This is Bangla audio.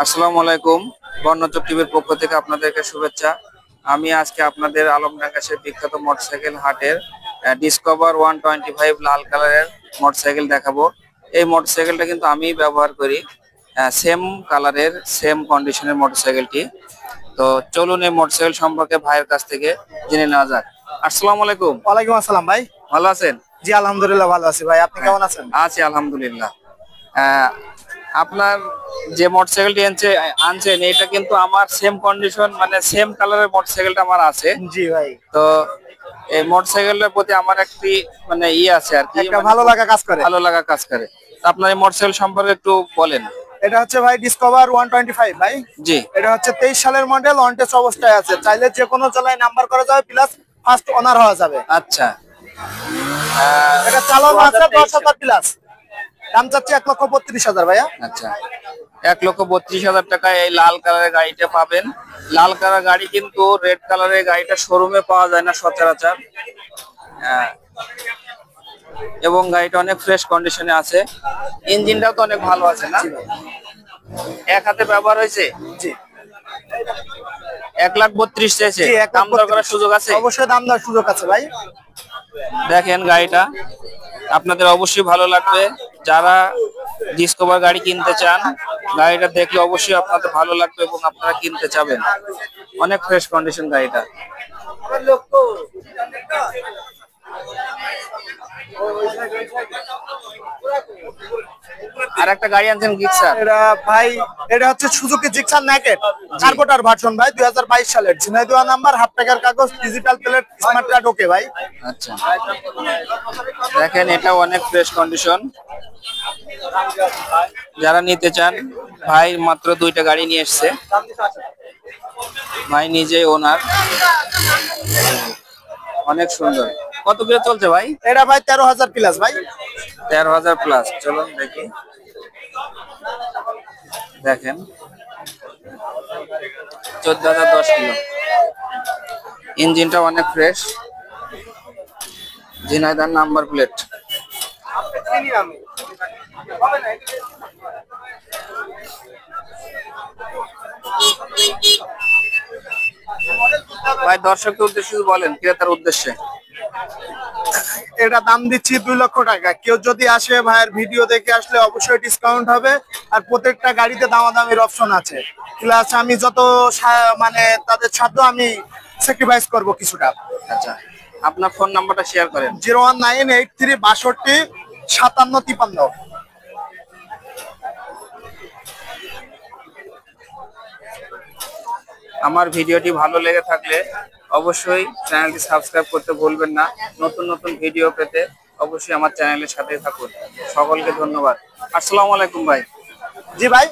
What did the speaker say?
আসসালামু আলাইকুম। বর্ণচক টিভির পক্ষ থেকে আপনাদেরকে শুভেচ্ছা। আমি আজকে আপনাদের আলমডাঙ্গাসের বিখ্যাত মোটরসাইকেল হাটের ডিসকভার 125 লাল কালারের মোটরসাইকেল দেখাবো। এই মোটরসাইকেলটা কিন্তু আমি ব্যবহার করি, সেম কালারের সেম কন্ডিশনের মোটরসাইকেলটি। তো চলুন এই মোটরসাইকেল সম্পর্কে ভাইয়ের কাছ থেকে জেনে নেওয়া যাক। আসসালামু আলাইকুম। ওয়ালাইকুম আসসালাম ভাই। ভালো আছেন? জি আলহামদুলিল্লাহ ভালো আছি ভাই, আপনি কেমন আছেন? আছি আলহামদুলিল্লাহ। আপনার যে মোটরসাইকেলটি আনছেন এটা কিন্তু আমার সেম কন্ডিশন, মানে সেম কালারের মোটরসাইকেলটা আমার আছে। জি ভাই, তো এই মোটরসাইকেলের প্রতি আমার একটি মানে আছে আর কি, একটা মানে ভালো লাগা কাজ করে। ভালো লাগা কাজ করে। তো আপনার এই মোটরসাইকেল সম্পর্কে একটু বলেন। এটা হচ্ছে ভাই ডিসকভার 125 ভাই। জি। এটা হচ্ছে 23 সালের মডেল, অন টেস্ট অবস্থায় আছে, চাইলে যে কোনো জেলায় নাম্বার করা যাবে, প্লাস ফার্স্ট ওনার হওয়া যাবে। আচ্ছা, এটা চালানো আছে 10,000 প্লাস। দাম চাচ্ছি 1,32,000 ভাইয়া। আচ্ছা, 1,32,000 টাকায় এই লাল কালারের গাড়িটা পাবেন। লাল কালার গাড়ি কিন্তু রেড কালারের গাড়িটা শোরুমে পাওয়া যায় না সচরাচর। এবং গাড়িটা অনেক ফ্রেশ কন্ডিশনে আছে, ইঞ্জিনটাও তো অনেক ভালো আছে না? এক হাতে ব্যবহার হয়েছে। জি। 1,32,000 চাইছে, জি, দাম দর করার সুযোগ আছে? অবশ্যই দাম দেওয়ার সুযোগ আছে ভাই। দেখেন গাড়িটা আপনাদের অবশ্যই ভালো লাগবে। যারা ডিসকভার গাড়ি কিনতে চান, গাড়িটা দেখলে অবশ্যই আপনাদের ভালো লাগবে এবং আপনারা কিনতে চাবেন। অনেক ফ্রেশ কন্ডিশন গাড়িটা। আর একটা গাড়ি আনছেন গিক্সার। এটা ভাই, এটা হচ্ছে Suzuki Gixxer naked carburettor version ভাই, 2022 সালের, ঝিনাইদহ নাম্বার, হাফ টাকার কাগজ, ডিজিটাল প্লেট, স্মার্ট কার্ড, ওকে ভাই। আচ্ছা, দেখেন এটা অনেক ফ্রেশ কন্ডিশন। যারা নিতে চান, ভাই মাত্র 2টা গাড়ি নিয়ে এসছে, ভাই নিজেই ওনার। অনেক সুন্দর। কত করে চলছে ভাই? এটা ভাই 13,000 প্লাস ভাই। 13,000 প্লাস। চলুন দেখি। দেখেন 14,010 কিলো। ইঞ্জিনটা অনেক ফ্রেশ, ঝিনাইদহ নাম্বার প্লেট। ভাই দর্শকদের উদ্দেশ্যে বলেন, ক্রেতার উদ্দেশ্যে। এটা দাম দিচ্ছি 2 লক্ষ টাকা। কেউ যদি আসে ভাইয়ের ভিডিও দেখে আসলে অবশ্যই ডিসকাউন্ট হবে, আর প্রত্যেকটা গাড়িতে দামাদামির অপশন আছে। প্লাস আমি যত মানে তাদের সাধ্য আমি স্যাক্রিফাইস করব কিছুটা। আচ্ছা, আপনার ফোন নাম্বারটা শেয়ার করেন। 01983 62 57 53। আমার ভিডিওটি ভালো লেগে থাকলে অবশ্যই চ্যানেলটি সাবস্ক্রাইব করতে ভুলবেন না। নতুন নতুন ভিডিও পেতে অবশ্যই আমার চ্যানেলের সাথে থাকুন। সকলকে ধন্যবাদ। আসসালামু আলাইকুম ভাই। জি ভাই।